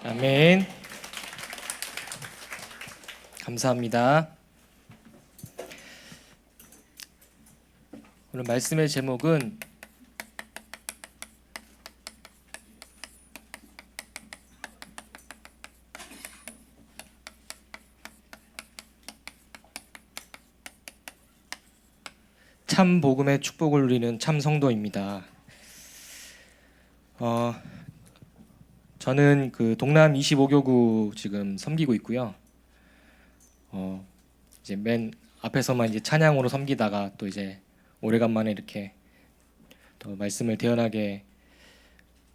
아멘. 감사합니다. 오늘 말씀의 제목은 참 복음의 축복을 누리는 참 성도입니다. 저는 그 동남 25교구 지금 섬기고 있고요. 이제 맨 앞에서만 이제 찬양으로 섬기다가 또 이제 오래간만에 이렇게 또 말씀을 대언하게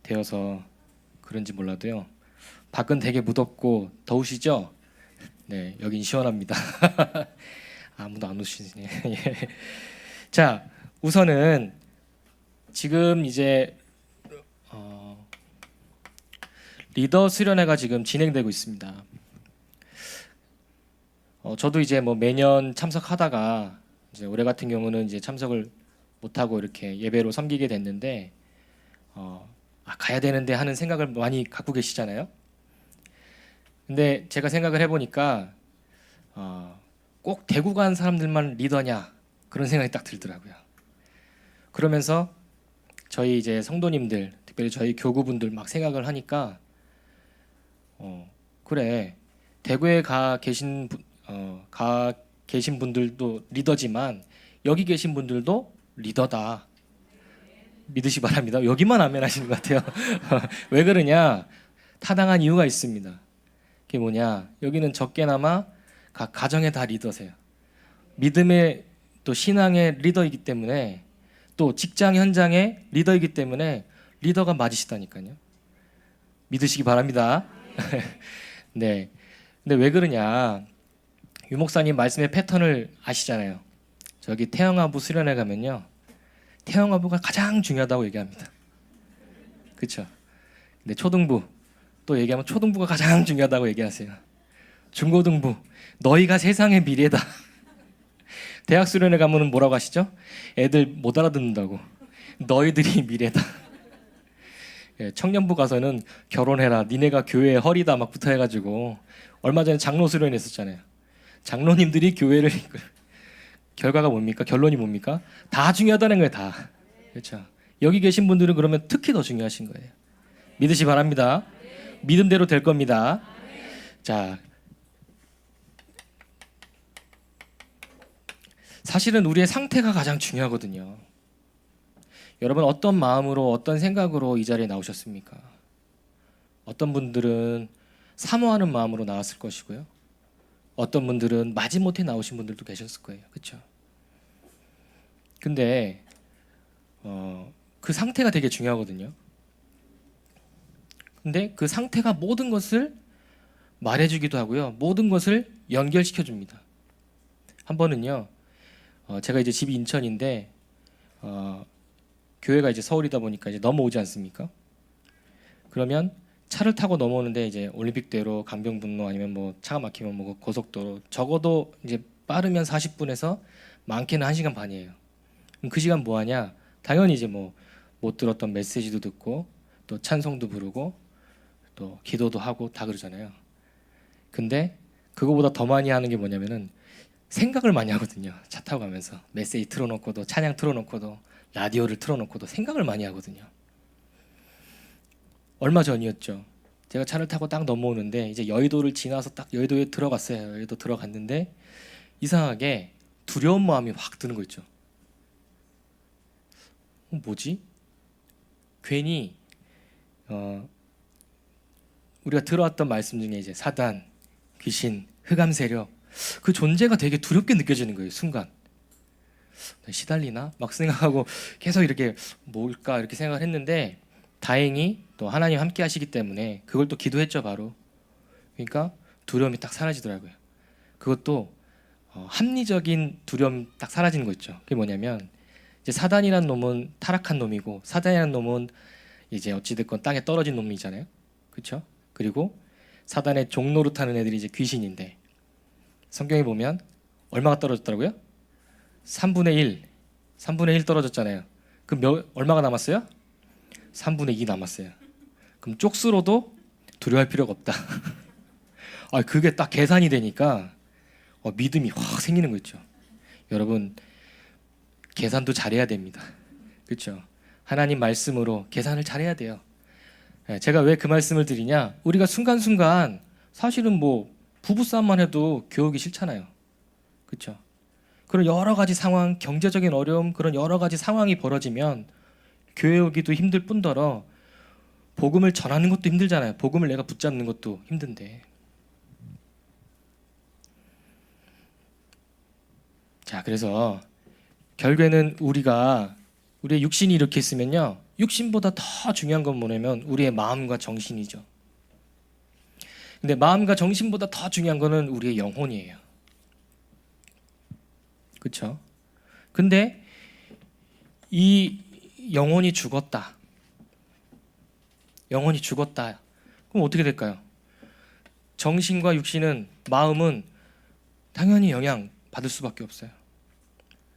되어서 그런지 몰라도요. 밖은 되게 무덥고 더우시죠? 네, 여긴 시원합니다. 아무도 안 오시네. 예. 자, 우선은 지금 이제 리더 수련회가 지금 진행되고 있습니다. 저도 이제 뭐 매년 참석하다가 이제 올해 같은 경우는 이제 참석을 못하고 이렇게 예배로 섬기게 됐는데 가야 되는데 하는 생각을 많이 갖고 계시잖아요. 근데 제가 생각을 해보니까 꼭 대구 간 사람들만 리더냐 그런 생각이 딱 들더라고요. 그러면서 저희 이제 성도님들, 특별히 저희 교구분들 막 생각을 하니까 그래, 대구에 가 계신 분들도 리더지만 여기 계신 분들도 리더다. 믿으시 바랍니다. 여기만 아멘 하시는 것 같아요. 왜 그러냐? 타당한 이유가 있습니다. 그게 뭐냐? 여기는 적게나마 각 가정의 다 리더세요. 믿음의 또 신앙의 리더이기 때문에 또 직장 현장의 리더이기 때문에 리더가 맞으시다니까요. 믿으시기 바랍니다. 네. 근데 왜 그러냐? 유 목사님 말씀의 패턴을 아시잖아요. 저기 태영아부 수련회 가면요. 태영아부가 가장 중요하다고 얘기합니다. 그렇죠? 근데 초등부 또 얘기하면 초등부가 가장 중요하다고 얘기하세요. 중고등부 너희가 세상의 미래다. 대학 수련회 가면은 뭐라고 하시죠? 애들 못 알아듣는다고. 너희들이 미래다. 예, 청년부 가서는 결혼해라. 니네가 교회의 허리다 막 붙어 해가지고 얼마 전에 장로 수련회 했었잖아요. 장로님들이 교회를 결과가 뭡니까? 결론이 뭡니까? 다 중요하다는 거예요. 다. 그렇죠. 여기 계신 분들은 그러면 특히 더 중요하신 거예요. 믿으시 바랍니다. 믿음대로 될 겁니다. 자, 사실은 우리의 상태가 가장 중요하거든요. 여러분 어떤 마음으로 어떤 생각으로 이 자리에 나오셨습니까? 어떤 분들은 사모하는 마음으로 나왔을 것이고요. 어떤 분들은 마지못해 나오신 분들도 계셨을 거예요. 그렇죠? 근데 그 상태가 되게 중요하거든요. 근데 그 상태가 모든 것을 말해주기도 하고요. 모든 것을 연결시켜줍니다. 한 번은요. 제가 이제 집이 인천인데 교회가 이제 서울이다 보니까 이제 넘어오지 않습니까? 그러면 차를 타고 넘어오는데 이제 올림픽대로 강변북로 아니면 뭐 차가 막히면 뭐 고속도로 적어도 이제 빠르면 40분에서 많게는 1시간 반이에요. 그럼 그 시간 뭐 하냐? 당연히 이제 뭐 못 들었던 메시지도 듣고 또 찬송도 부르고 또 기도도 하고 다 그러잖아요. 근데 그거보다 더 많이 하는 게 뭐냐면은 생각을 많이 하거든요. 차 타고 가면서 메시지 틀어놓고도 찬양 틀어놓고도 라디오를 틀어놓고도 생각을 많이 하거든요. 얼마 전이었죠. 제가 차를 타고 딱 넘어오는데 이제 여의도를 지나서 딱 여의도에 들어갔어요. 여의도 들어갔는데 이상하게 두려운 마음이 확 드는 거 있죠. 뭐지? 괜히 우리가 들어왔던 말씀 중에 이제 사단, 귀신, 흑암 세력 그 존재가 되게 두렵게 느껴지는 거예요. 순간 시달리나? 막 생각하고 계속 이렇게 뭘까 이렇게 생각을 했는데 다행히 또 하나님 함께 하시기 때문에 그걸 또 기도했죠. 바로. 그러니까 두려움이 딱 사라지더라고요. 그것도 합리적인 두려움 딱 사라지는 거 있죠. 그게 뭐냐면 이제 사단이란 놈은 타락한 놈이고 사단이란 놈은 이제 어찌됐건 땅에 떨어진 놈이잖아요. 그렇죠? 그리고 사단의 종노릇 하는 애들이 이제 귀신인데 성경에 보면 얼마가 떨어졌더라고요? 3분의 1 떨어졌잖아요. 그럼 얼마가 남았어요? 3분의 2 남았어요. 그럼 쪽수로도 두려워할 필요가 없다. 그게 딱 계산이 되니까 믿음이 확 생기는 거 있죠. 여러분, 계산도 잘해야 됩니다. 그렇죠? 하나님 말씀으로 계산을 잘해야 돼요. 제가 왜 그 말씀을 드리냐? 우리가 순간순간 사실은 뭐 부부싸움만 해도 교육이 싫잖아요. 그렇죠? 그런 여러 가지 상황, 경제적인 어려움, 그런 여러 가지 상황이 벌어지면 교회 오기도 힘들 뿐더러 복음을 전하는 것도 힘들잖아요. 복음을 내가 붙잡는 것도 힘든데. 자, 그래서 결국에는 우리의 육신이 이렇게 있으면요, 육신보다 더 중요한 건 뭐냐면 우리의 마음과 정신이죠. 근데 마음과 정신보다 더 중요한 거는 우리의 영혼이에요. 그렇죠? 근데 이 영혼이 죽었다. 그럼 어떻게 될까요? 정신과 육신은, 마음은 당연히 영향 받을 수밖에 없어요.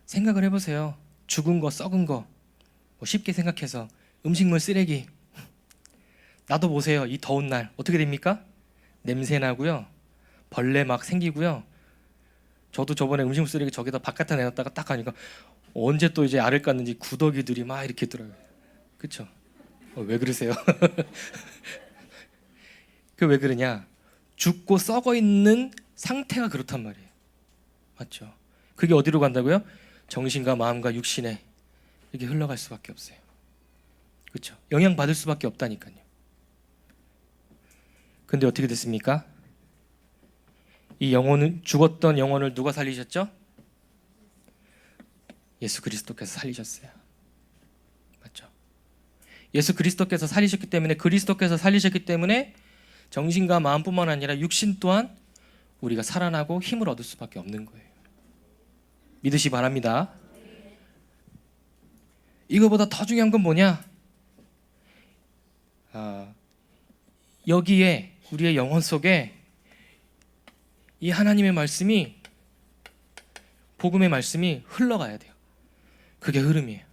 생각을 해보세요. 죽은 거, 썩은 거, 뭐 쉽게 생각해서 음식물 쓰레기. 나도 보세요. 이 더운 날 어떻게 됩니까? 냄새 나고요, 벌레 막 생기고요. 저도 저번에 음식물 쓰레기 저기다 바깥에 내놨다가 딱 가니까 언제 또 이제 알을 깠는지 구더기들이 막 이렇게 있더라고요. 그렇죠? 왜 그러세요? 그 왜 그러냐? 죽고 썩어 있는 상태가 그렇단 말이에요. 맞죠? 그게 어디로 간다고요? 정신과 마음과 육신에 이렇게 흘러갈 수밖에 없어요. 그렇죠? 영향 받을 수밖에 없다니까요. 근데 어떻게 됐습니까? 이 영혼은, 죽었던 영혼을 누가 살리셨죠? 예수 그리스도께서 살리셨어요. 맞죠? 예수 그리스도께서 살리셨기 때문에 정신과 마음뿐만 아니라 육신 또한 우리가 살아나고 힘을 얻을 수밖에 없는 거예요. 믿으시 바랍니다. 이거보다 더 중요한 건 뭐냐? 여기에 우리의 영혼 속에 이 하나님의 말씀이, 복음의 말씀이 흘러가야 돼요. 그게 흐름이에요.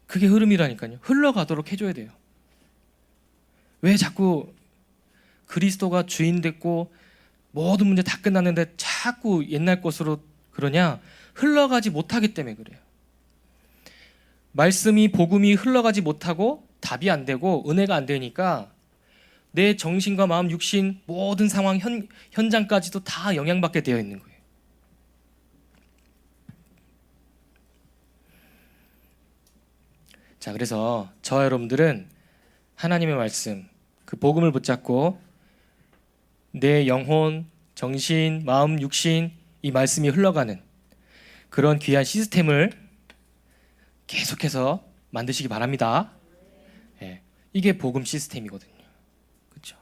그게 흐름이라니까요. 흘러가도록 해줘야 돼요. 왜 자꾸 그리스도가 주인 됐고 모든 문제 다 끝났는데 자꾸 옛날 것으로 그러냐? 흘러가지 못하기 때문에 그래요. 말씀이, 복음이 흘러가지 못하고 답이 안 되고 은혜가 안 되니까 내 정신과 마음, 육신, 모든 상황, 현장까지도 다 영향받게 되어 있는 거예요. 자, 그래서 저와 여러분들은 하나님의 말씀, 그 복음을 붙잡고 내 영혼, 정신, 마음, 육신, 이 말씀이 흘러가는 그런 귀한 시스템을 계속해서 만드시기 바랍니다. 예, 이게 복음 시스템이거든요. 그렇죠?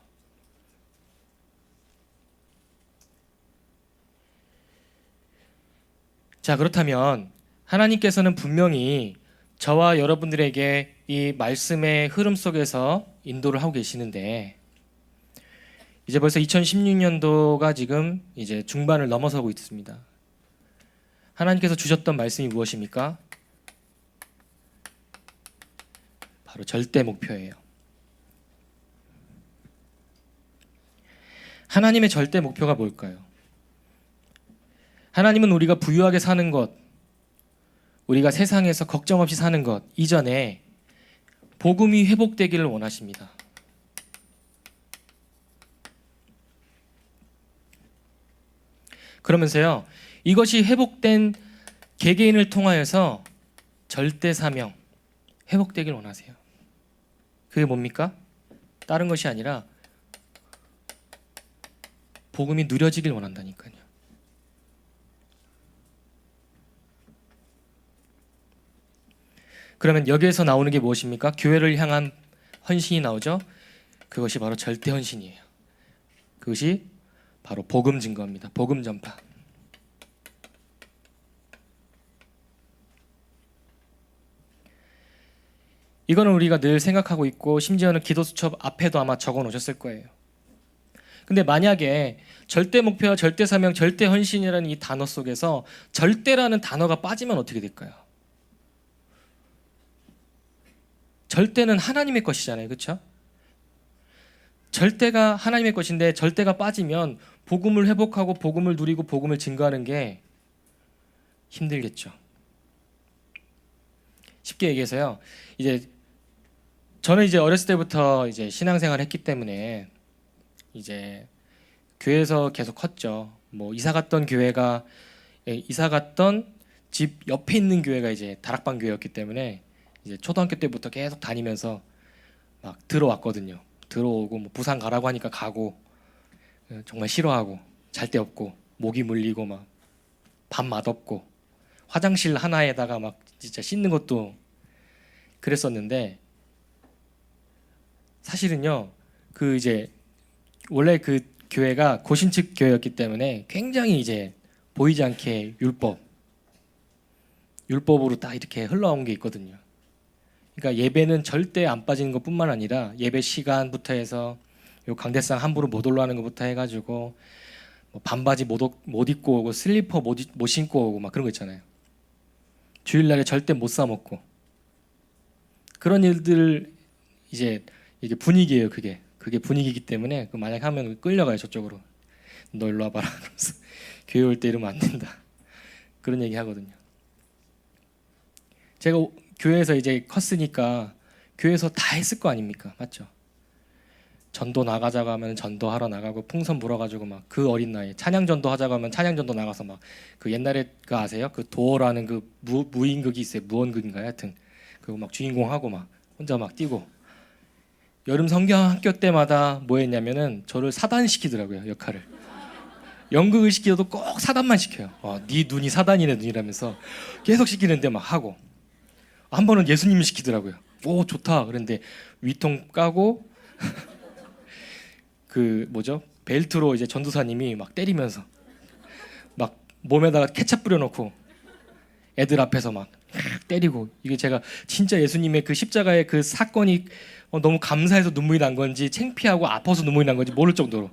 자, 그렇다면 하나님께서는 분명히 저와 여러분들에게 이 말씀의 흐름 속에서 인도를 하고 계시는데, 이제 벌써 2016년도가 지금 이제 중반을 넘어서고 있습니다. 하나님께서 주셨던 말씀이 무엇입니까? 바로 절대 목표예요. 하나님의 절대 목표가 뭘까요? 하나님은 우리가 부유하게 사는 것, 우리가 세상에서 걱정 없이 사는 것 이전에 복음이 회복되기를 원하십니다. 그러면서요, 이것이 회복된 개개인을 통하여서 절대 사명 회복되길 원하세요. 그게 뭡니까? 다른 것이 아니라 복음이 누려지길 원한다니까요. 그러면 여기에서 나오는 게 무엇입니까? 교회를 향한 헌신이 나오죠. 그것이 바로 절대 헌신이에요. 그것이 바로 복음 증거입니다. 복음 전파. 이거는 우리가 늘 생각하고 있고, 심지어는 기도 수첩 앞에도 아마 적어 놓으셨을 거예요. 근데 만약에 절대 목표와 절대 사명, 절대 헌신이라는 이 단어 속에서 절대라는 단어가 빠지면 어떻게 될까요? 절대는 하나님의 것이잖아요. 그렇죠? 절대가 하나님의 것인데 절대가 빠지면 복음을 회복하고 복음을 누리고 복음을 증거하는 게 힘들겠죠. 쉽게 얘기해서요. 이제 저는 이제 어렸을 때부터 이제 신앙생활을 했기 때문에 이제 교회에서 계속 컸죠. 뭐 이사 갔던 집 옆에 있는 교회가 이제 다락방 교회였기 때문에 이제 초등학교 때부터 계속 다니면서 막 들어왔거든요. 들어오고 뭐 부산 가라고 하니까 가고 정말 싫어하고 잘 데 없고 모기 물리고 막 밥 맛없고 화장실 하나에다가 막 진짜 씻는 것도 그랬었는데 사실은요 그 이제 원래 그 교회가 고신측 교회였기 때문에 굉장히 이제 보이지 않게 율법으로 딱 이렇게 흘러온 게 있거든요. 그러니까 예배는 절대 안 빠지는 것뿐만 아니라 예배 시간부터 해서 요 강대상 함부로 못 올라가는 것부터 해가지고 뭐 반바지 못 입고 오고 슬리퍼 못 신고 오고 막 그런 거 있잖아요. 주일날에 절대 못 사 먹고 그런 일들 이제 이게 분위기예요. 그게 분위기이기 때문에 그 만약 하면 끌려가요 저쪽으로. 너 일로 와봐라. 그러면서 교회 올 때 이러면 안 된다. 그런 얘기 하거든요. 제가 교회에서 이제 컸으니까 교회에서 다 했을 거 아닙니까? 맞죠? 전도 나가자고 하면 전도하러 나가고 풍선 불어가지고 막 그 어린 나이에 찬양전도 하자고 하면 찬양전도 나가서 막 그 옛날에 그 아세요? 그 도어라는 그 무인극이 있어요. 무언극인가요? 하여튼 그거 막 주인공하고 막 혼자 막 뛰고 여름 성경 학교 때마다 뭐 했냐면은 저를 사단시키더라고요. 역할을. 연극을 시켜도 꼭 사단만 시켜요. 네 눈이 사단이네 눈이라면서 계속 시키는데 막 하고 한 번은 예수님을 시키더라고요. 오 좋다. 그런데 위통 까고 그 뭐죠? 벨트로 이제 전도사님이 막 때리면서 막 몸에다가 케찹 뿌려놓고 애들 앞에서 막 때리고 이게 제가 진짜 예수님의 그 십자가의 그 사건이 너무 감사해서 눈물이 난 건지 창피하고 아파서 눈물이 난 건지 모를 정도로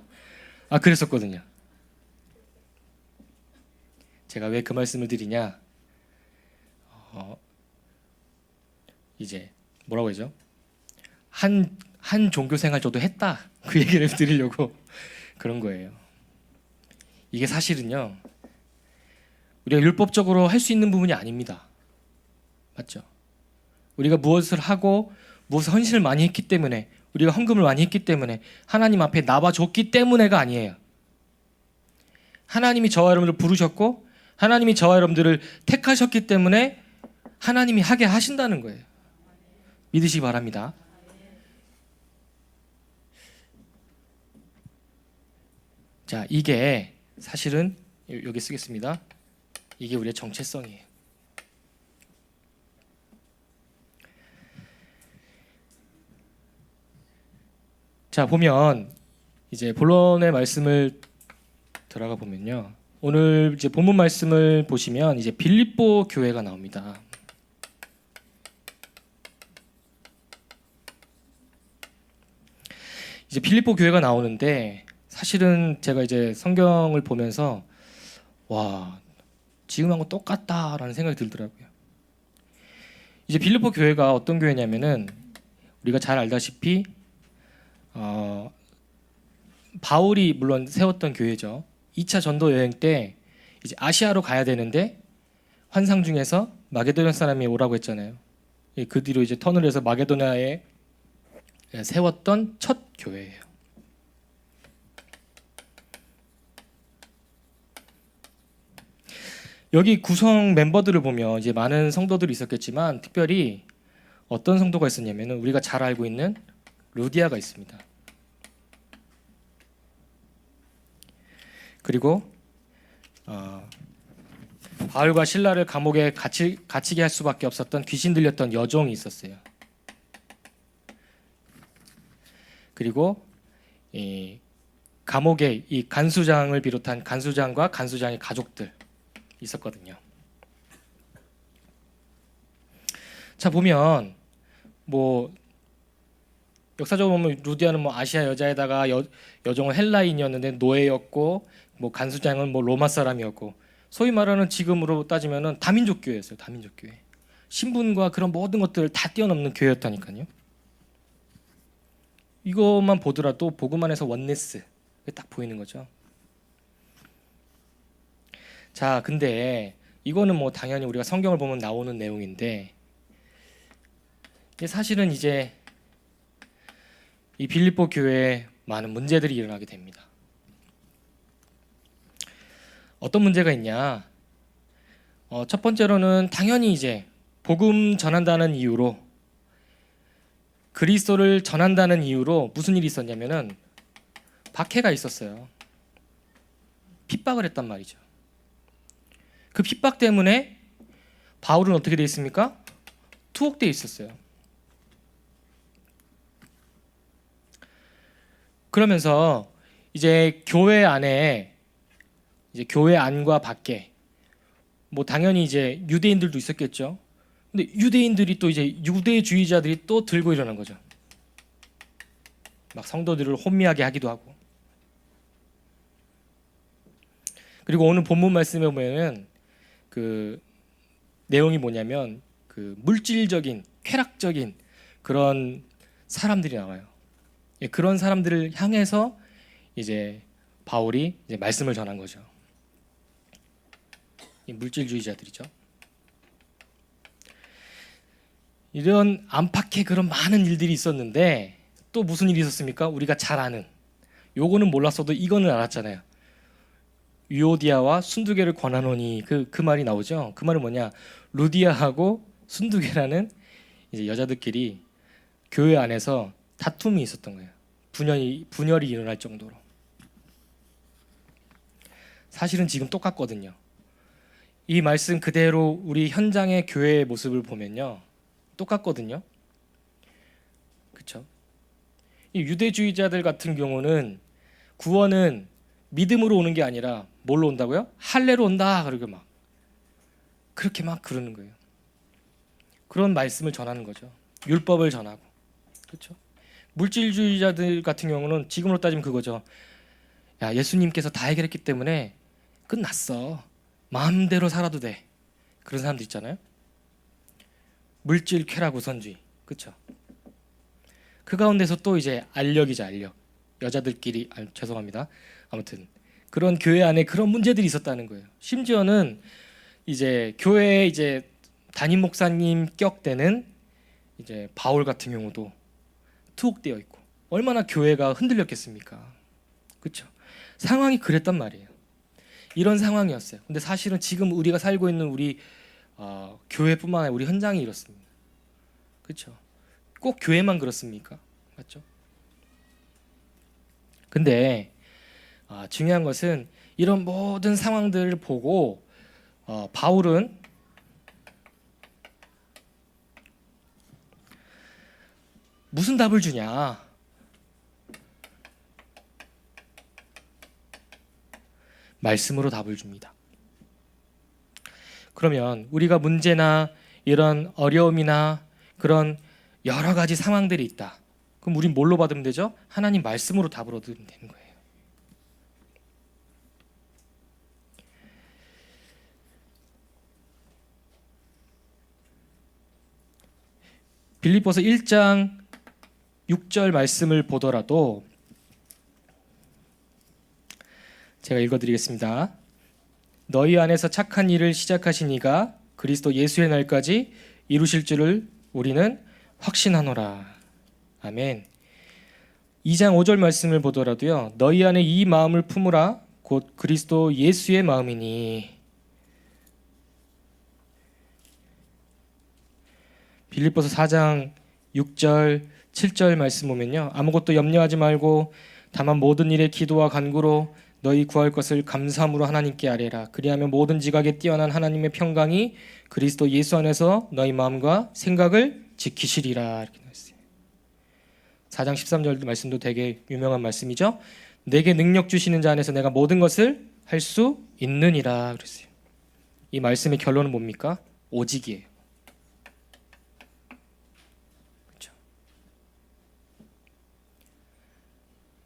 그랬었거든요. 제가 왜 그 말씀을 드리냐? 이제 뭐라고 하죠? 한 종교 생활 저도 했다. 그 얘기를 드리려고 그런 거예요. 이게 사실은요. 우리가 율법적으로 할 수 있는 부분이 아닙니다. 맞죠? 우리가 무엇을 하고 무엇을 헌신을 많이 했기 때문에 우리가 헌금을 많이 했기 때문에 하나님 앞에 나와줬기 때문에가 아니에요. 하나님이 저와 여러분들을 부르셨고 하나님이 저와 여러분들을 택하셨기 때문에 하나님이 하게 하신다는 거예요. 믿으시기 바랍니다. 자, 이게 사실은 여기 쓰겠습니다. 이게 우리의 정체성이에요. 자, 보면 이제 본론의 말씀을 들어가 보면요. 오늘 이제 본문 말씀을 보시면 이제 빌립보 교회가 나옵니다. 이제 빌립보 교회가 나오는데 사실은 제가 이제 성경을 보면서 와 지금하고 똑같다라는 생각이 들더라고요. 이제 빌립보 교회가 어떤 교회냐면은 우리가 잘 알다시피 바울이 물론 세웠던 교회죠. 2차 전도 여행 때 이제 아시아로 가야 되는데 환상 중에서 마게도냐 사람이 오라고 했잖아요. 그 뒤로 이제 턴을 해서 마게도냐에 세웠던 첫 교회예요. 여기 구성 멤버들을 보면 이제 많은 성도들이 있었겠지만 특별히 어떤 성도가 있었냐면은 우리가 잘 알고 있는 루디아가 있습니다. 그리고 바울과 실라를 감옥에 갇히게 할 수밖에 없었던 귀신 들렸던 여종이 있었어요. 그리고 이 감옥에 이 간수장을 비롯한 간수장과 간수장의 가족들 있었거든요. 자 보면 뭐 역사적으로 보면 루디아는 뭐 아시아 여자에다가 여종은 헬라인이었는데 노예였고 뭐 간수장은 뭐 로마 사람이었고 소위 말하는 지금으로 따지면은 다민족 교회였어요. 다민족 교회. 신분과 그런 모든 것들을 다 뛰어넘는 교회였다니까요. 이것만 보더라도 복음 안에서 원네스 딱 보이는 거죠. 자, 근데 이거는 뭐 당연히 우리가 성경을 보면 나오는 내용인데, 사실은 이제 이 빌립보 교회에 많은 문제들이 일어나게 됩니다. 어떤 문제가 있냐? 첫 번째로는 당연히 이제 복음 전한다는 이유로, 그리스도를 전한다는 이유로 무슨 일이 있었냐면은 박해가 있었어요. 핍박을 했단 말이죠. 그 핍박 때문에 바울은 어떻게 돼 있습니까? 투옥돼 있었어요. 그러면서 이제 교회 안에, 이제 교회 안과 밖에 뭐 당연히 이제 유대인들도 있었겠죠. 근데 유대인들이 또 이제 유대주의자들이 또 들고 일어난 거죠. 막 성도들을 혼미하게 하기도 하고. 그리고 오늘 본문 말씀에 보면은 그 내용이 뭐냐면 그 물질적인, 쾌락적인 그런 사람들이 나와요. 그런 사람들을 향해서 이제 바울이 이제 말씀을 전한 거죠. 이 물질주의자들이죠. 이런 안팎의 그런 많은 일들이 있었는데 또 무슨 일이 있었습니까? 우리가 잘 아는, 요거는 몰랐어도 이거는 알았잖아요. 유오디아와 순두개를 권하노니, 그 말이 나오죠. 그 말은 뭐냐? 루디아하고 순두개라는 이제 여자들끼리 교회 안에서 다툼이 있었던 거예요. 분열이 일어날 정도로. 사실은 지금 똑같거든요. 이 말씀 그대로 우리 현장의 교회의 모습을 보면요, 똑같거든요. 그렇죠? 이 유대주의자들 같은 경우는 구원은 믿음으로 오는 게 아니라 뭘로 온다고요? 할례로 온다. 그러고 막 그렇게 막 그러는 거예요. 그런 말씀을 전하는 거죠. 율법을 전하고. 그렇죠? 물질주의자들 같은 경우는 지금으로 따지면 그거죠. 야, 예수님께서 다 해결했기 때문에 끝났어. 마음대로 살아도 돼. 그런 사람들 있잖아요. 물질 쾌락 우선주의. 그렇죠? 그 가운데서 또 이제 알력이죠, 알력. 여자들끼리, 죄송합니다. 아무튼 그런 교회 안에 그런 문제들이 있었다는 거예요. 심지어는 이제 교회에 이제 담임 목사님 격되는 이제 바울 같은 경우도 투옥되어 있고, 얼마나 교회가 흔들렸겠습니까? 그렇죠? 상황이 그랬단 말이에요. 이런 상황이었어요. 근데 사실은 지금 우리가 살고 있는 우리 교회뿐만 아니라 우리 현장이 이렇습니다. 그렇죠? 꼭 교회만 그렇습니까? 맞죠? 근데 중요한 것은 이런 모든 상황들을 보고 바울은 무슨 답을 주냐? 말씀으로 답을 줍니다. 그러면 우리가 문제나 이런 어려움이나 그런 여러 가지 상황들이 있다. 그럼 우린 뭘로 받으면 되죠? 하나님 말씀으로 답을 얻으면 되는 거예요. 빌립보서 1장 6절 말씀을 보더라도 제가 읽어드리겠습니다. 너희 안에서 착한 일을 시작하신 이가 그리스도 예수의 날까지 이루실 줄을 우리는 확신하노라. 아멘. 2장 5절 말씀을 보더라도요. 너희 안에 이 마음을 품으라. 곧 그리스도 예수의 마음이니. 빌립보서 4장 6절 7절 말씀 보면요. 아무것도 염려하지 말고 다만 모든 일에 기도와 간구로 너희 구할 것을 감사함으로 하나님께 아뢰라. 그리하면 모든 지각에 뛰어난 하나님의 평강이 그리스도 예수 안에서 너희 마음과 생각을 지키시리라. 이렇게 나왔어요. 4장 13절 말씀도 되게 유명한 말씀이죠. 내게 능력 주시는 자 안에서 내가 모든 것을 할 수 있느니라 그랬어요. 이 말씀의 결론은 뭡니까? 오직이에요. 그렇죠?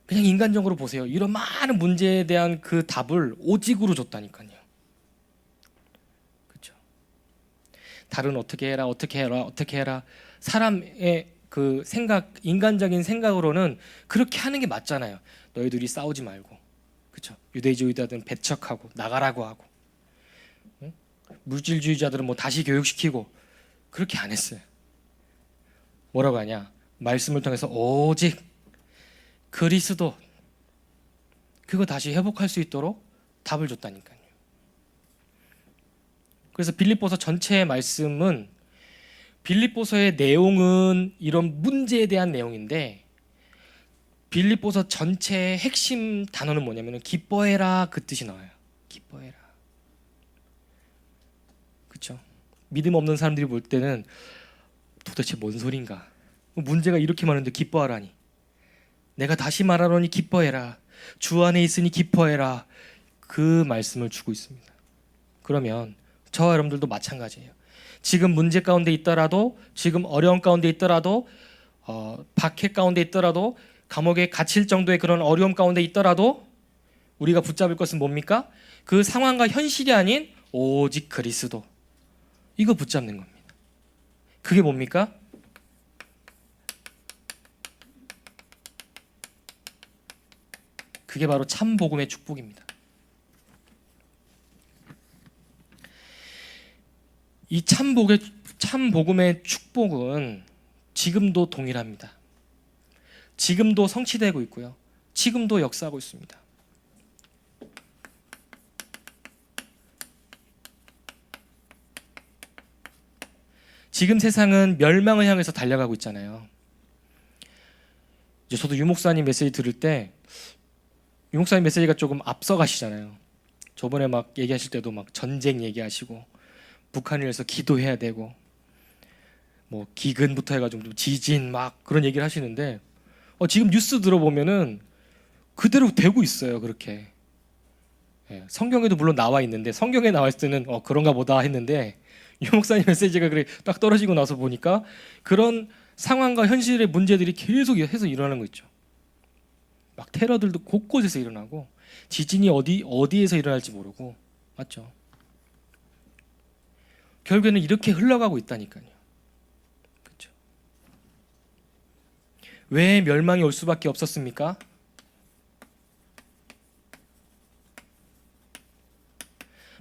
그냥 인간적으로 보세요. 이런 많은 문제에 대한 그 답을 오직으로 줬다니까요. 그렇죠? 다른 어떻게 해라, 어떻게 해라, 어떻게 해라. 사람의 그 생각, 인간적인 생각으로는 그렇게 하는 게 맞잖아요. 너희들이 싸우지 말고, 그렇죠? 유대주의자들은 배척하고 나가라고 하고, 응? 물질주의자들은 뭐 다시 교육시키고, 그렇게 안 했어요. 뭐라고 하냐? 말씀을 통해서 오직 그리스도, 그거 다시 회복할 수 있도록 답을 줬다니까요. 그래서 빌립보서 전체의 말씀은, 빌립보서의 내용은 이런 문제에 대한 내용인데, 빌립보서 전체의 핵심 단어는 뭐냐면 기뻐해라, 그 뜻이 나와요. 기뻐해라. 그렇죠? 믿음 없는 사람들이 볼 때는 도대체 뭔 소린가? 문제가 이렇게 많은데 기뻐하라니. 내가 다시 말하노니 기뻐해라. 주 안에 있으니 기뻐해라. 그 말씀을 주고 있습니다. 그러면 저와 여러분들도 마찬가지예요. 지금 문제 가운데 있더라도, 지금 어려움 가운데 있더라도, 박해 가운데 있더라도, 감옥에 갇힐 정도의 그런 어려움 가운데 있더라도 우리가 붙잡을 것은 뭡니까? 그 상황과 현실이 아닌 오직 그리스도, 이거 붙잡는 겁니다. 그게 뭡니까? 그게 바로 참 복음의 축복입니다. 이 참 복음의 축복은 지금도 동일합니다. 지금도 성취되고 있고요. 지금도 역사하고 있습니다. 지금 세상은 멸망을 향해서 달려가고 있잖아요. 이제 저도 유 목사님 메시지 들을 때, 유 목사님 메시지가 조금 앞서가시잖아요. 저번에 막 얘기하실 때도 막 전쟁 얘기하시고, 북한을 위해서 기도해야 되고, 뭐 기근부터 해가지고 지진 막 그런 얘기를 하시는데, 지금 뉴스 들어보면은 그대로 되고 있어요. 그렇게. 예, 성경에도 물론 나와 있는데, 성경에 나와 있을 때는 그런가 보다 했는데, 유 목사님 메시지가 그래 딱 떨어지고 나서 보니까 그런 상황과 현실의 문제들이 계속 해서 일어나는 거 있죠. 막 테러들도 곳곳에서 일어나고, 지진이 어디에서 일어날지 모르고, 맞죠? 결국에는 이렇게 흘러가고 있다니까요. 그렇죠? 왜 멸망이 올 수밖에 없었습니까?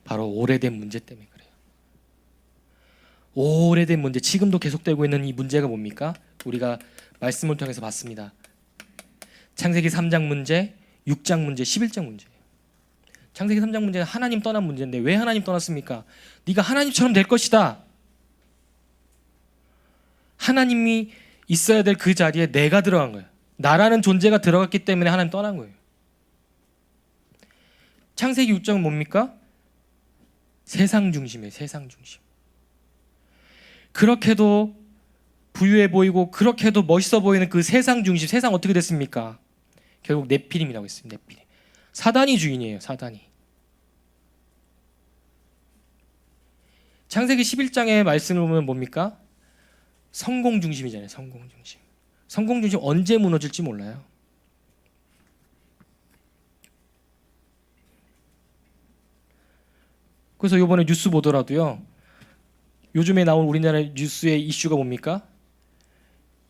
바로 오래된 문제 때문에 그래요. 오래된 문제, 지금도 계속되고 있는 이 문제가 뭡니까? 우리가 말씀을 통해서 봤습니다. 창세기 3장 문제, 6장 문제, 11장 문제예요. 창세기 3장 문제는 하나님 떠난 문제인데, 왜 하나님 떠났습니까? 네가 하나님처럼 될 것이다. 하나님이 있어야 될 그 자리에 내가 들어간 거예요. 나라는 존재가 들어갔기 때문에 하나님 떠난 거예요. 창세기 6장은 뭡니까? 세상 중심이에요. 세상 중심. 그렇게도 부유해 보이고 그렇게도 멋있어 보이는 그 세상 중심, 세상 어떻게 됐습니까? 결국 네피림이라고 했어요. 네피림. 사단이 주인이에요. 사단이. 창세기 11장의 말씀을 보면 뭡니까? 성공 중심이잖아요. 성공 중심. 성공 중심 언제 무너질지 몰라요. 그래서 이번에 뉴스 보더라도요, 요즘에 나온 우리나라 뉴스의 이슈가 뭡니까?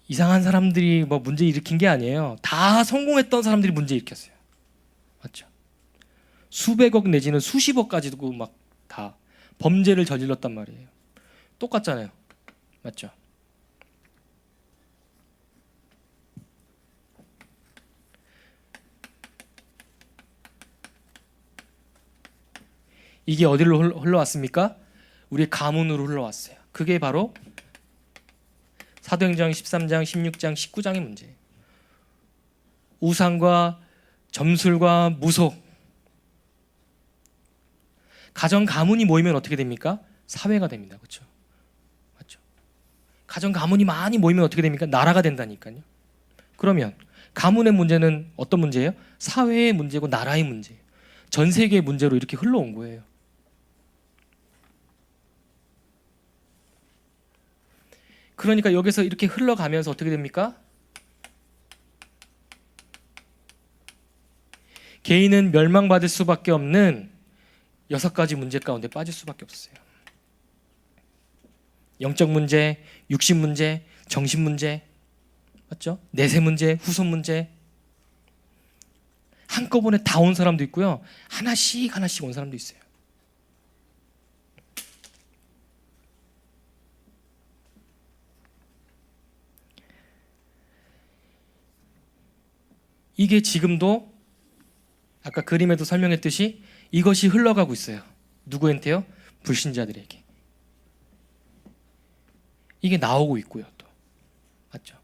이상한 사람들이 뭐 문제 일으킨 게 아니에요. 다 성공했던 사람들이 문제 일으켰어요. 맞죠? 수백억 내지는 수십억까지도 막 다 범죄를 저질렀단 말이에요. 똑같잖아요. 맞죠? 이게 어디로 흘러왔습니까? 우리 가문으로 흘러왔어요. 그게 바로 사도행전 13장, 16장, 19장의 문제예요. 우상과 점술과 무속, 가정 가문이 모이면 어떻게 됩니까? 사회가 됩니다. 그렇죠? 맞죠? 가정 가문이 많이 모이면 어떻게 됩니까? 나라가 된다니까요. 그러면 가문의 문제는 어떤 문제예요? 사회의 문제고 나라의 문제예요. 전 세계의 문제로 이렇게 흘러온 거예요. 그러니까 여기서 이렇게 흘러가면서 어떻게 됩니까? 개인은 멸망받을 수밖에 없는 6가지 문제 가운데 빠질 수밖에 없어요. 영적 문제, 육신 문제, 정신 문제, 맞죠? 내세 문제, 후손 문제. 한꺼번에 다 온 사람도 있고요. 하나씩 하나씩 온 사람도 있어요. 이게 지금도 아까 그림에도 설명했듯이 이것이 흘러가고 있어요. 누구한테요? 불신자들에게. 이게 나오고 있고요. 또 맞죠?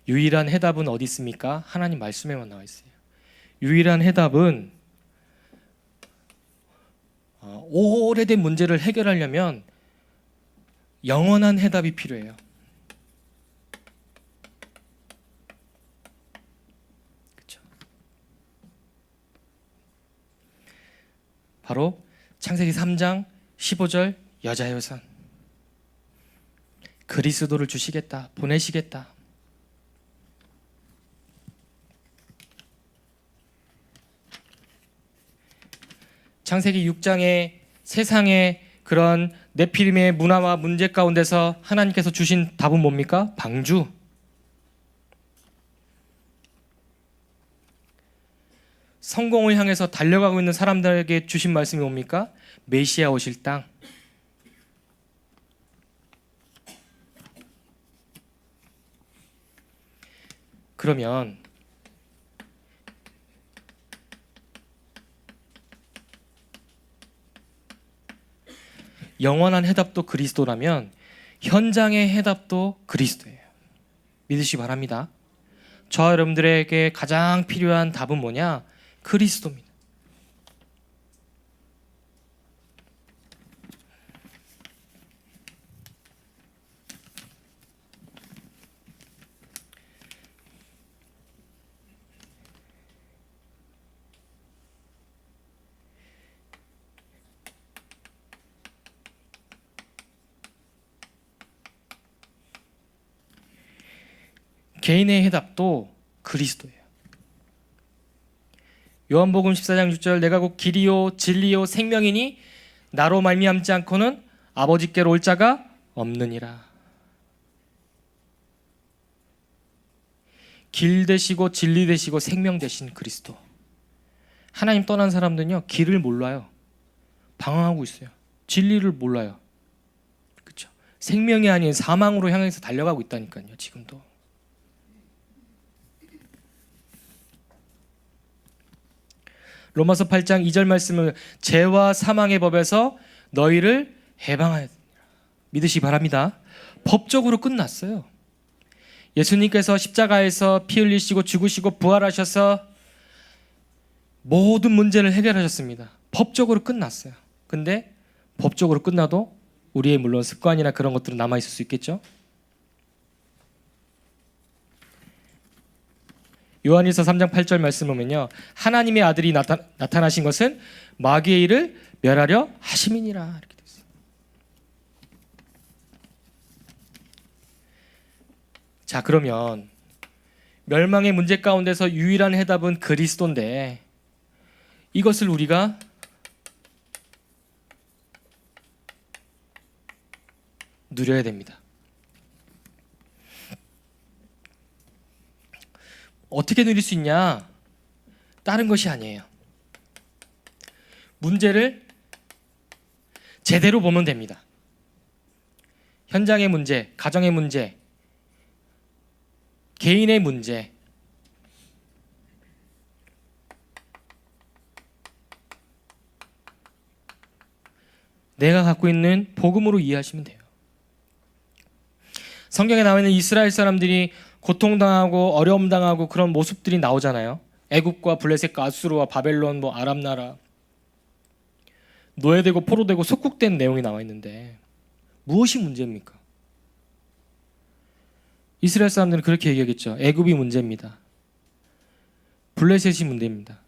유일한 해답은 어디 있습니까? 하나님 말씀에만 나와 있어요. 유일한 해답은 오래된 문제를 해결하려면 영원한 해답이 필요해요. 그렇죠? 바로 창세기 3장 15절 여자의 선. 그리스도를 주시겠다, 보내시겠다. 창세기 6장의 세상의 그런 네피림의 문화와 문제 가운데서 하나님께서 주신 답은 뭡니까? 방주. 성공을 향해서 달려가고 있는 사람들에게 주신 말씀이 뭡니까? 메시아 오실 땅. 그러면 영원한 해답도 그리스도라면 현장의 해답도 그리스도예요. 믿으시기 바랍니다. 저와 여러분들에게 가장 필요한 답은 뭐냐? 그리스도입니다. 개인의 해답도 그리스도예요. 요한복음 14장 6절 내가 곧 길이요 진리요 생명이니 나로 말미암지 않고는 아버지께로 올 자가 없느니라. 길 되시고 진리 되시고 생명 되신 그리스도. 하나님 떠난 사람들은요 길을 몰라요. 방황하고 있어요. 진리를 몰라요. 그렇죠? 생명이 아닌 사망으로 향해서 달려가고 있다니까요. 지금도. 로마서 8장 2절 말씀을 죄와 사망의 법에서 너희를 해방하였느니라. 믿으시기 바랍니다. 법적으로 끝났어요. 예수님께서 십자가에서 피 흘리시고 죽으시고 부활하셔서 모든 문제를 해결하셨습니다. 법적으로 끝났어요. 근데 법적으로 끝나도 우리의 물론 습관이나 그런 것들은 남아있을 수 있겠죠. 요한일서 3장 8절 말씀 보면요, 하나님의 아들이 나타나신 것은 마귀의 일을 멸하려 하심이니라 이렇게 되어 있어요. 자, 그러면 멸망의 문제 가운데서 유일한 해답은 그리스도인데 이것을 우리가 누려야 됩니다. 어떻게 누릴 수 있냐? 다른 것이 아니에요. 문제를 제대로 보면 됩니다. 현장의 문제, 가정의 문제, 개인의 문제, 내가 갖고 있는 복음으로 이해하시면 돼요. 성경에 나와 있는 이스라엘 사람들이 고통당하고 어려움당하고 그런 모습들이 나오잖아요. 애굽과 블레셋과 아수르와 바벨론, 아랍 나라 노예되고 포로되고 속국된 내용이 나와 있는데 무엇이 문제입니까? 이스라엘 사람들은 그렇게 얘기하겠죠. 애굽이 문제입니다. 블레셋이 문제입니다.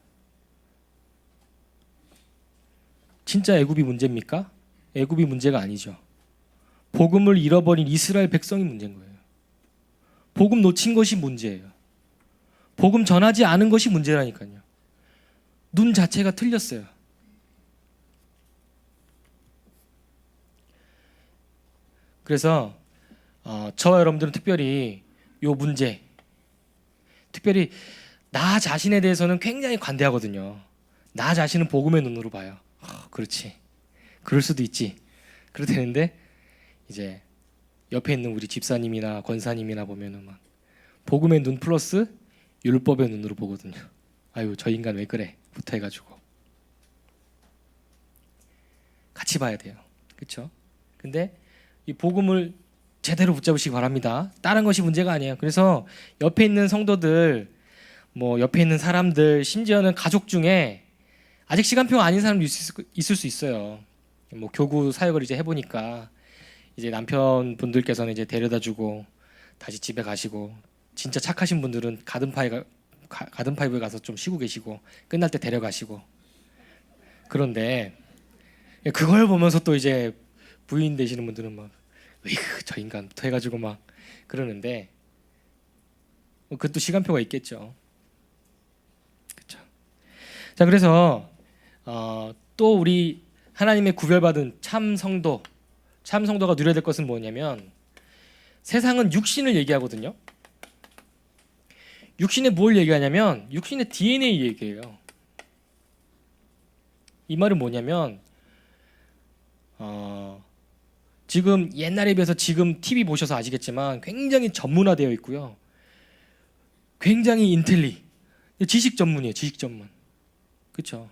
진짜 애굽이 문제입니까? 애굽이 문제가 아니죠. 복음을 잃어버린 이스라엘 백성이 문제인 거예요. 복음 놓친 것이 문제예요. 복음 전하지 않은 것이 문제라니까요. 눈 자체가 틀렸어요. 그래서 저와 여러분들은 특별히 이 문제, 특별히 나 자신에 대해서는 굉장히 관대하거든요. 나 자신은 복음의 눈으로 봐요. 그렇지, 그럴 수도 있지. 그래도 되는데 이제 옆에 있는 우리 집사님이나 권사님이나 보면은 막 복음의 눈 플러스 율법의 눈으로 보거든요. 아유, 저 인간 왜 그래? 부터 해가지고 같이 봐야 돼요. 그렇죠? 근데 이 복음을 제대로 붙잡으시기 바랍니다. 다른 것이 문제가 아니에요. 그래서 옆에 있는 성도들, 뭐 옆에 있는 사람들, 심지어는 가족 중에 아직 시간표가 아닌 사람도 있을 수 있어요. 뭐 교구 사역을 이제 해보니까 이제 남편분들께서는 이제 데려다주고 다시 집에 가시고, 진짜 착하신 분들은 가든파이브에 가서 좀 쉬고 계시고 끝날 때 데려가시고. 그런데 그걸 보면서 또 이제 부인 되시는 분들은 막 으이그 저 인간부터 해가지고 막 그러는데, 그것도 시간표가 있겠죠. 그렇죠. 자, 그래서 또 우리 하나님의 구별받은 참 성도가 누려야 될 것은 뭐냐면, 세상은 육신을 얘기하거든요. 육신에 뭘 얘기하냐면 육신의 DNA 얘기해요. 이 말은 뭐냐면 지금 옛날에 비해서 지금 TV 보셔서 아시겠지만 굉장히 전문화되어 있고요. 굉장히 지식 전문이에요. 지식 전문. 그렇죠?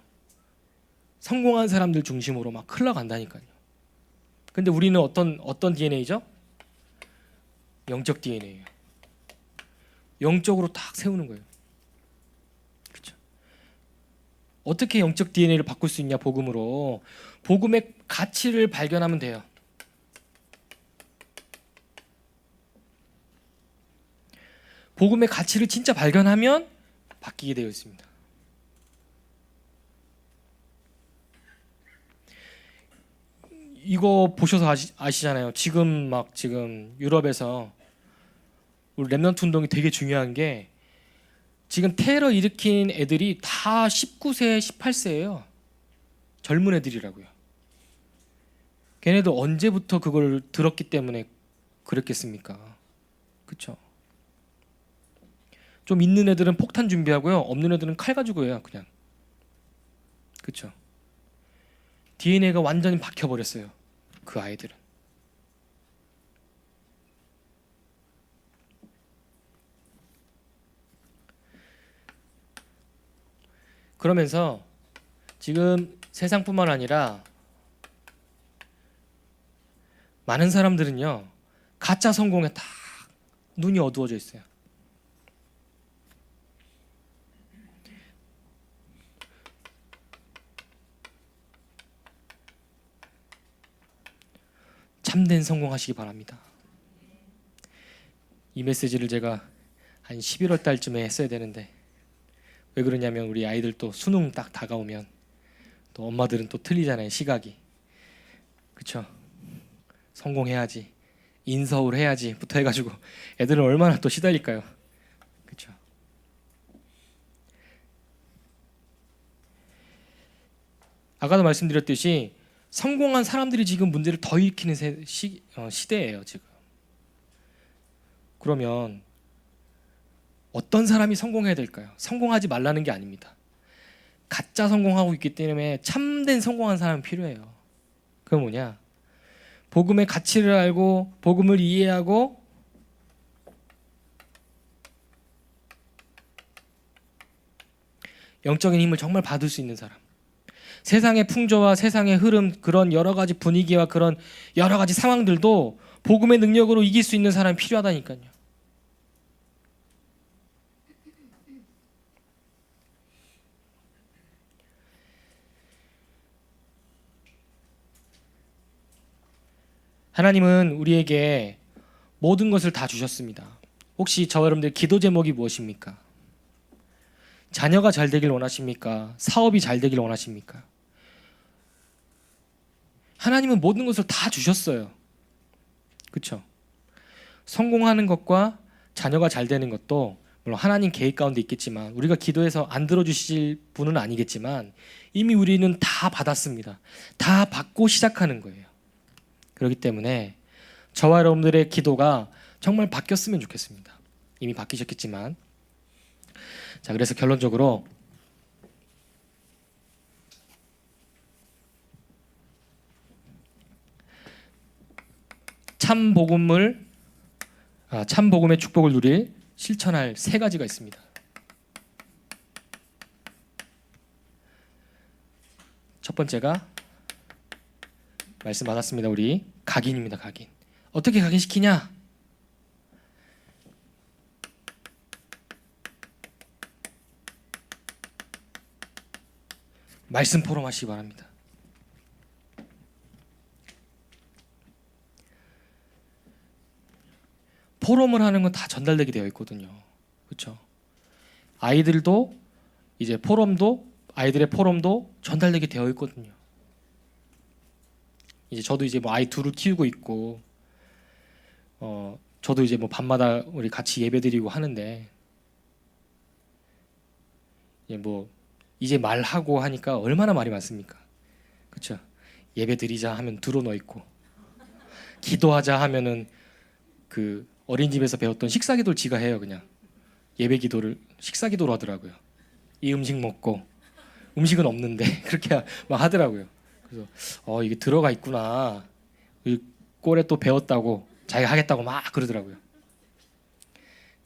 성공한 사람들 중심으로 막 흘러간다니까요. 근데 우리는 어떤 DNA죠? 영적 DNA예요. 영적으로 딱 세우는 거예요. 그렇죠? 어떻게 영적 DNA를 바꿀 수 있냐? 복음으로. 복음의 가치를 발견하면 돼요. 복음의 가치를 진짜 발견하면 바뀌게 되어 있습니다. 이거 보셔서 아시잖아요. 지금 유럽에서 우리 렘넌트 운동이 되게 중요한 게, 지금 테러 일으킨 애들이 다 19세, 18세예요. 젊은 애들이라고요. 걔네도 언제부터 그걸 들었기 때문에 그랬겠습니까? 그렇죠? 좀 있는 애들은 폭탄 준비하고요. 없는 애들은 칼 가지고 해요. 그냥. 그렇죠? DNA가 완전히 박혀버렸어요. 그 아이들은. 그러면서 지금 세상뿐만 아니라 많은 사람들은요, 가짜 성공에 다 눈이 어두워져 있어요. 참된 성공하시기 바랍니다. 이 메시지를 제가 한 11월 달쯤에 했어야 되는데, 왜 그러냐면 우리 아이들 또 수능 딱 다가오면 또 엄마들은 또 틀리잖아요. 시각이. 그렇죠? 성공해야지, 인서울 해야지 부터 해가지고 애들은 얼마나 또 시달릴까요? 그렇죠? 아까도 말씀드렸듯이 성공한 사람들이 지금 문제를 더 일으키는 시대예요 지금. 그러면 어떤 사람이 성공해야 될까요? 성공하지 말라는 게 아닙니다. 가짜 성공하고 있기 때문에 참된 성공한 사람이 필요해요. 그건 뭐냐? 복음의 가치를 알고 복음을 이해하고 영적인 힘을 정말 받을 수 있는 사람. 세상의 풍조와 세상의 흐름, 그런 여러 가지 분위기와 그런 여러 가지 상황들도 복음의 능력으로 이길 수 있는 사람이 필요하다니까요. 하나님은 우리에게 모든 것을 다 주셨습니다. 혹시 저와 여러분들 기도 제목이 무엇입니까? 자녀가 잘 되길 원하십니까? 사업이 잘 되길 원하십니까? 하나님은 모든 것을 다 주셨어요. 그렇죠? 성공하는 것과 자녀가 잘 되는 것도 물론 하나님 계획 가운데 있겠지만 우리가 기도해서 안 들어주실 분은 아니겠지만 이미 우리는 다 받았습니다. 다 받고 시작하는 거예요. 그렇기 때문에 저와 여러분들의 기도가 정말 바뀌었으면 좋겠습니다. 이미 바뀌셨겠지만. 자, 그래서 결론적으로 참 복음의 축복을 누릴 실천할 세 가지가 있습니다. 첫 번째가 말씀 받았습니다. 우리 각인입니다. 각인. 어떻게 각인시키냐? 말씀 포럼하시기 바랍니다. 포럼을 하는 건 다 전달되게 되어 있거든요. 그렇죠? 아이들도 이제 아이들의 포럼도 전달되게 되어 있거든요. 이제 저도 이제 뭐 아이 둘을 키우고 있고, 저도 이제 뭐 밤마다 우리 같이 예배드리고 하는데, 이제 말하고 하니까 얼마나 말이 많습니까? 그렇죠? 예배드리자 하면 들어넣어 있고, 기도하자 하면은 그 어린이집에서 배웠던 식사기도를 지가 해요. 그냥 예배 기도를 식사기도로 하더라고요. 이 음식 먹고 음식은 없는데 그렇게 막 하더라고요. 그래서 이게 들어가 있구나. 이 꼴에 또 배웠다고 자기가 하겠다고 막 그러더라고요.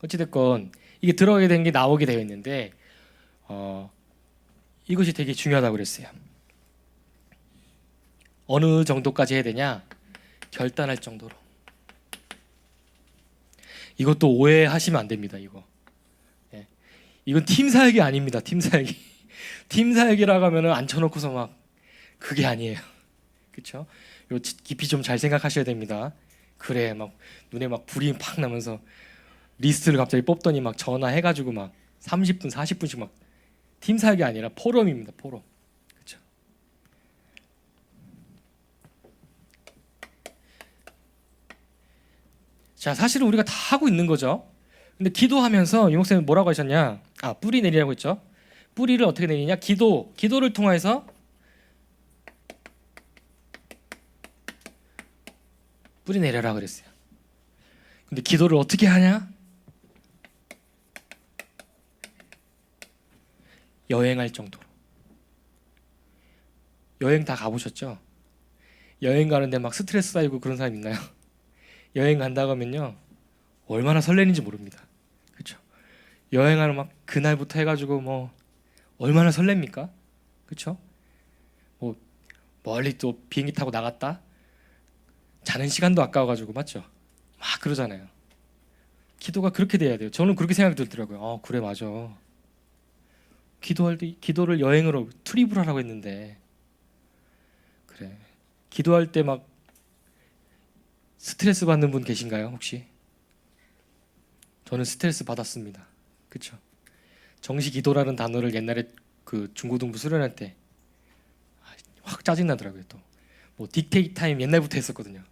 어찌됐건 이게 들어가게 된 게 나오게 되어 있는데 이것이 되게 중요하다고 그랬어요. 어느 정도까지 해야 되냐? 결단할 정도로. 이것도 오해하시면 안 됩니다. 이건 팀 사역이 아닙니다. 팀 사역이 팀 사역이라고 하면은 앉혀놓고서 막 그게 아니에요. 그렇죠? 요 깊이 좀 잘 생각하셔야 됩니다. 그래 막 눈에 막 불이 팍 나면서 리스트를 갑자기 뽑더니 막 전화해가지고 막 30분 40분씩 막 팀 사역이 아니라 포럼입니다. 포럼. 그렇죠? 자, 사실은 우리가 다 하고 있는 거죠. 근데 기도하면서 유 목사님 뭐라고 하셨냐? 뿌리 내리라고 했죠. 뿌리를 어떻게 내리냐? 기도를 통해서 뿌리 내려라 그랬어요. 근데 기도를 어떻게 하냐? 여행할 정도로. 여행 다 가보셨죠? 여행 가는데 막 스트레스 쌓이고 그런 사람 있나요? 여행 간다고 하면요 얼마나 설레는지 모릅니다. 그렇죠? 여행하는 막 그날부터 해가지고 뭐 얼마나 설렙니까? 그렇죠? 뭐 멀리 또 비행기 타고 나갔다 자는 시간도 아까워가지고 맞죠? 막 그러잖아요. 기도가 그렇게 돼야 돼요. 저는 그렇게 생각이 들더라고요. 그래 맞아. 기도할 때 기도를 여행으로 트립을 하라고 했는데 그래 기도할 때 막 스트레스 받는 분 계신가요 혹시? 저는 스트레스 받았습니다. 그렇죠? 정시 기도라는 단어를 옛날에 그 중고등부 수련할 때 확 짜증 나더라고요. 또 뭐 딕테이트 타임 옛날부터 했었거든요.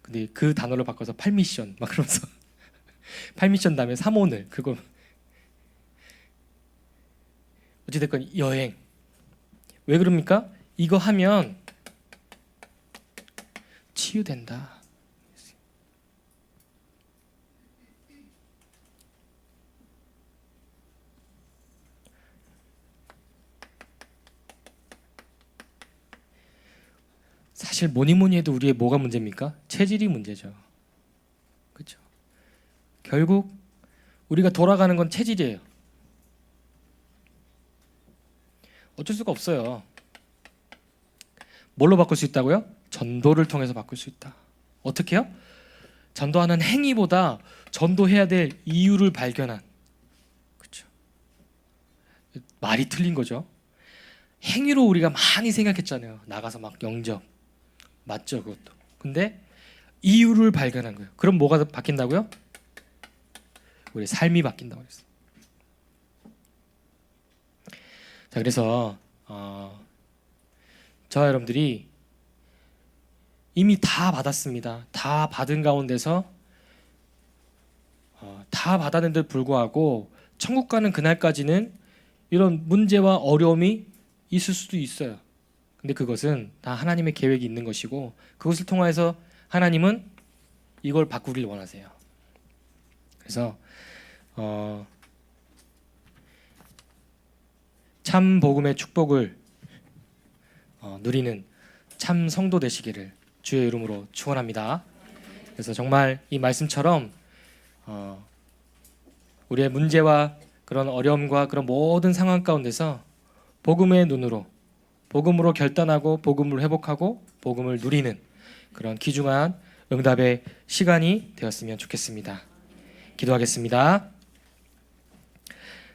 근데 그 단어를 바꿔서 8미션 막 그러면서 8미션 다음에 3오늘 그거 어찌됐건 여행 왜 그럽니까? 이거 하면 치유된다. 사실 뭐니 해도 우리의 뭐가 문제입니까? 체질이 문제죠. 그렇죠? 결국 우리가 돌아가는 건 체질이에요. 어쩔 수가 없어요. 뭘로 바꿀 수 있다고요? 전도를 통해서 바꿀 수 있다. 어떻게요? 전도하는 행위보다 전도해야 될 이유를 발견한. 그렇죠? 말이 틀린 거죠. 행위로 우리가 많이 생각했잖아요. 나가서 막 영접 맞죠, 그것도. 근데 이유를 발견한 거예요. 그럼 뭐가 바뀐다고요? 우리 삶이 바뀐다고 그랬어요. 자, 그래서 저와 여러분들이 이미 다 받았습니다. 다 받은 가운데서 다 받았는데도 불구하고 천국 가는 그날까지는 이런 문제와 어려움이 있을 수도 있어요. 근데 그것은 다 하나님의 계획이 있는 것이고 그것을 통해서 하나님은 이걸 바꾸길 원하세요. 그래서 참 복음의 축복을 누리는 참 성도 되시기를 주의 이름으로 축원합니다. 그래서 정말 이 말씀처럼 우리의 문제와 그런 어려움과 그런 모든 상황 가운데서 복음의 눈으로 복음으로 결단하고 복음을 회복하고 복음을 누리는 그런 귀중한 응답의 시간이 되었으면 좋겠습니다. 기도하겠습니다.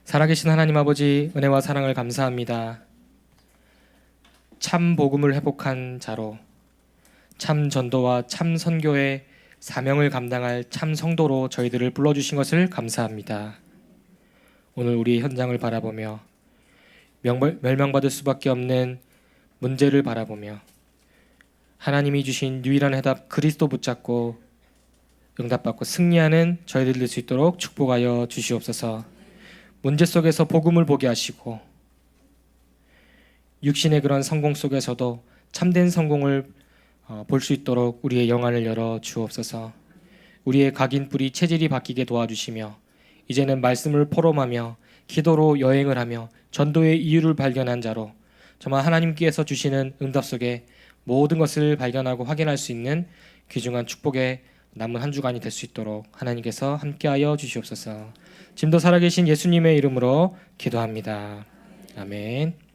살아계신 하나님 아버지, 은혜와 사랑을 감사합니다. 참 복음을 회복한 자로 참 전도와 참 선교의 사명을 감당할 참 성도로 저희들을 불러주신 것을 감사합니다. 오늘 우리 현장을 바라보며 멸망받을 수밖에 없는 문제를 바라보며 하나님이 주신 유일한 해답 그리스도 붙잡고 응답받고 승리하는 저희들 될 수 있도록 축복하여 주시옵소서. 문제 속에서 복음을 보게 하시고 육신의 그런 성공 속에서도 참된 성공을 볼 수 있도록 우리의 영안을 열어 주옵소서. 우리의 각인 뿌리 체질이 바뀌게 도와주시며 이제는 말씀을 포럼하며 기도로 여행을 하며 전도의 이유를 발견한 자로 정말 하나님께서 주시는 응답 속에 모든 것을 발견하고 확인할 수 있는 귀중한 축복의 남은 한 주간이 될 수 있도록 하나님께서 함께하여 주시옵소서. 지금도 살아계신 예수님의 이름으로 기도합니다. 아멘.